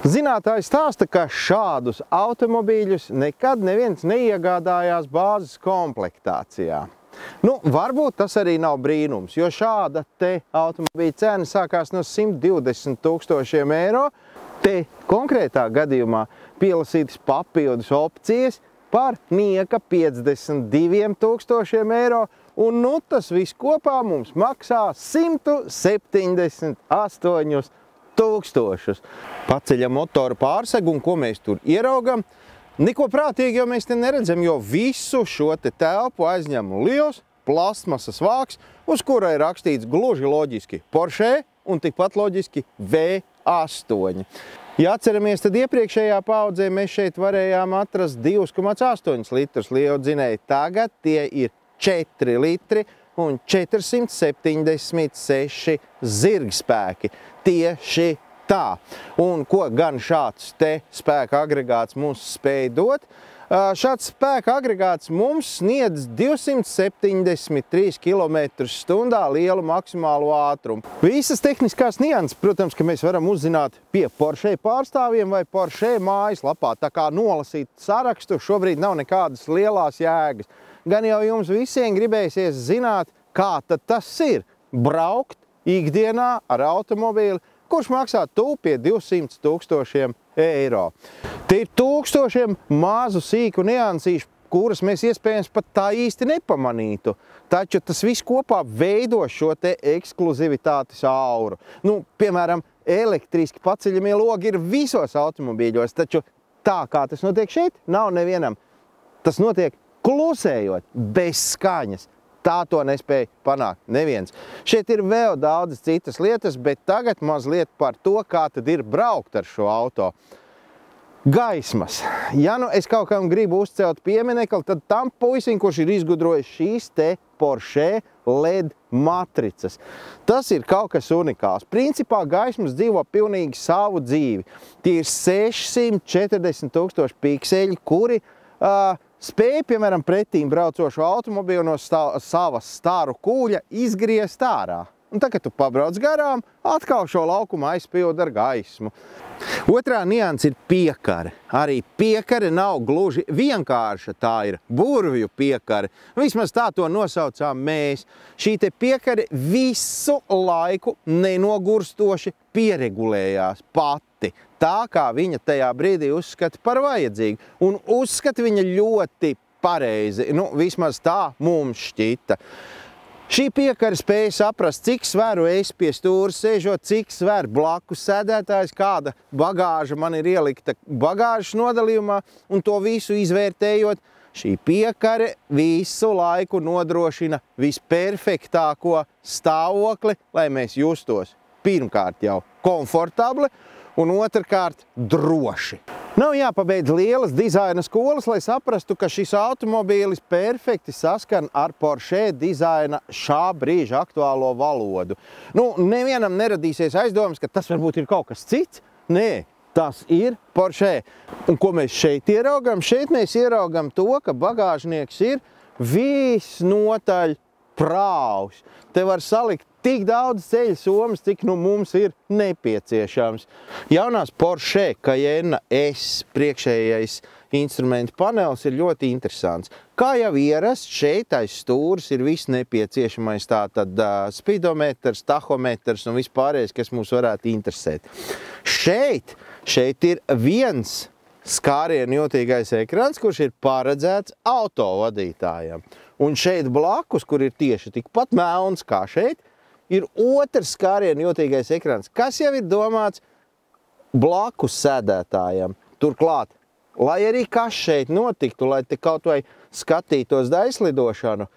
Zinātājs stāsta, ka šādus automobīļus nekad neviens neiegādājās bāzes komplektācijā. Varbūt tas arī nav brīnums, jo šāda te automobīļa cena sākās no 120 000 eiro. Te konkrētā gadījumā pielasītas papildus opcijas par nieka 52 000 eiro, un tas viss kopā mums maksā 178 000. Paceļam motoru pārsegu, un ko mēs tur ieraugam? Neko prātīgi jau mēs te neredzam, jo visu šo te telpu aizņem liels plastmasas vāks, uz kura ir rakstīts gluži loģiski Porsche un tikpat loģiski V8. Ja atceramies, tad iepriekšējā paudzē mēs šeit varējām atrast 2,8 litrus lielu dzinēju. Tagad tie ir 4 litri un 476 zirgspēki. Tieši tā. Un ko gan šāds te spēka agregāts mums spēj dot? Šāds spēka agregāts mums sniedz 273 km/h lielu maksimālu ātrumu. Visas tehniskās nianses, protams, ka mēs varam uzzināt pie Porsche pārstāvjiem vai Porsche mājaslapā. Tā kā nolasīt sarakstu šobrīd nav nekādas lielās jēgas. Gan jau jums visiem gribēsies zināt, kā tad tas ir braukt ikdienā ar automobīli, kurš maksā pie 200 000 eiro. Te ir tūkstošiem mazu sīku niansīšu, kuras mēs iespējams pat tā īsti nepamanītu. Taču tas viss kopā veido šo te ekskluzivitātes auru. Piemēram, elektriski paceļamie logi ir visos automobīļos, taču tā kā tas notiek šeit, nav nevienam. Tas notiek klusējot, bez skaņas. Tā to nespēja panākt neviens. Šeit ir vēl daudzas citas lietas, bet tagad mazliet par to, kā tad ir braukt ar šo auto. Gaismas. Ja es kaut kam gribu uzcelt pieminekli, tad tam puisim, kurš ir izgudrojis šīs te Porsche LED matricas. Tas ir kaut kas unikāls. Principā gaismas dzīvo pilnīgi savu dzīvi. Tie ir 640 000 pikseļi, kuri spēja, piemēram, pretīm braucošo automobīlu no savas stāru kūļa izgriezt ārā. Un tā, kad tu pabrauc garām, atkal šo laukumu aizpild ar gaismu. Otrā nianse ir piekare. Arī piekare nav gluži vienkārša, tā ir burvju piekare. Vismaz tā to nosaucām mēs. Šī te piekare visu laiku nenogurstoši pieregulējās pati. Tā kā viņa tajā brīdī uzskata par vajadzīgu. Un uzskata viņa ļoti pareizi. Vismaz tā mums šķita. Šī piekare spēja saprast, cik sveru es pie stūra sēžot, cik sver blakus sēdētājs, kāda bagāža man ir ielikta bagāžas nodalījumā, un to visu izvērtējot, šī piekare visu laiku nodrošina visperfektāko stāvokli, lai mēs justos pirmkārt jau komfortabli, un otrkārt droši. Nav jāpabeidz lielas dizaina skolas, lai saprastu, ka šis automobīlis perfekti saskan ar Porsche dizaina šā brīža aktuālo valodu. Nevienam neradīsies aizdomas, ka tas varbūt ir kaut kas cits. Nē, tas ir Porsche. Un ko mēs šeit ieraugam? Šeit mēs ieraugam to, ka bagāžnieks ir visnotaļ prāvs. Te var salikt tik daudz ceļu somas, cik mums ir nepieciešams. Jaunās Porsche Cayenne S priekšējais instrumentu panelis ir ļoti interesants. Kā jau ierasts, šeit aiz stūres ir viss nepieciešamais, tātad spidometrs, tahometrs un vispārējais, kas mūs varētu interesēt. Šeit ir viens skārienjūtīgais ekrans, kurš ir paredzēts autovadītājam. Un šeit blakus, kur ir tieši tikpat melns kā šeit, ir otrs skārienjūtīgais ekrans, kas jau ir domāts blakus sēdētājam. Turklāt, lai arī kas šeit notiktu, lai te kaut vai skatītos aizlidošanu,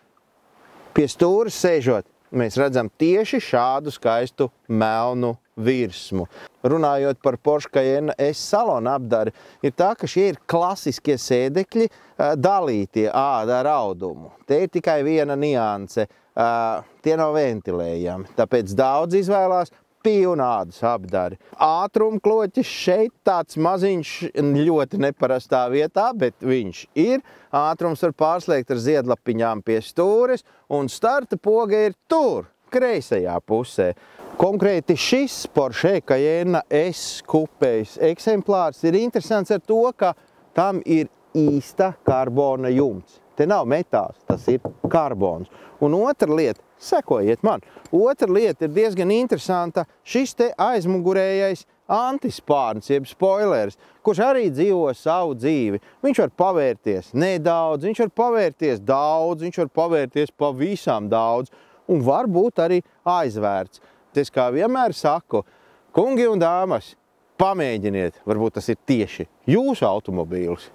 pie stūres sēžot, mēs redzam tieši šādu skaistu melnu virsmu. Runājot par Porsche Cayenne S salona apdari, ir tā, ka šie ir klasiskie sēdekļi dalītie āda ar audumu. Te ir tikai viena nianse. Tie nav ventilējami, tāpēc daudz izvēlās pilnādus apdari. Ātrumkloķis šeit tāds maziņš ļoti neparastā vietā, bet viņš ir. Ātrums var pārslēgt ar ziedlapiņām pie stūres, un starta poga ir tur. kreisajā pusē. Konkrēti šis Porsche Cayenne S kupējas eksemplārs ir interesants ar to, ka tam ir īsta karbona jumts. Te nav metāls, tas ir karbons. Un otra lieta, sekojiet man, otra lieta ir diezgan interesanta, šis te aizmugurējais antispārns, jeb spoilers, kurš arī dzīvo savu dzīvi. Viņš var pavērties nedaudz, viņš var pavērties daudz, viņš var pavērties pavisam daudz un varbūt arī aizvērts. Es kā vienmēr saku, kungi un dāmas, pamēģiniet, varbūt tas ir tieši jūsu automobīls.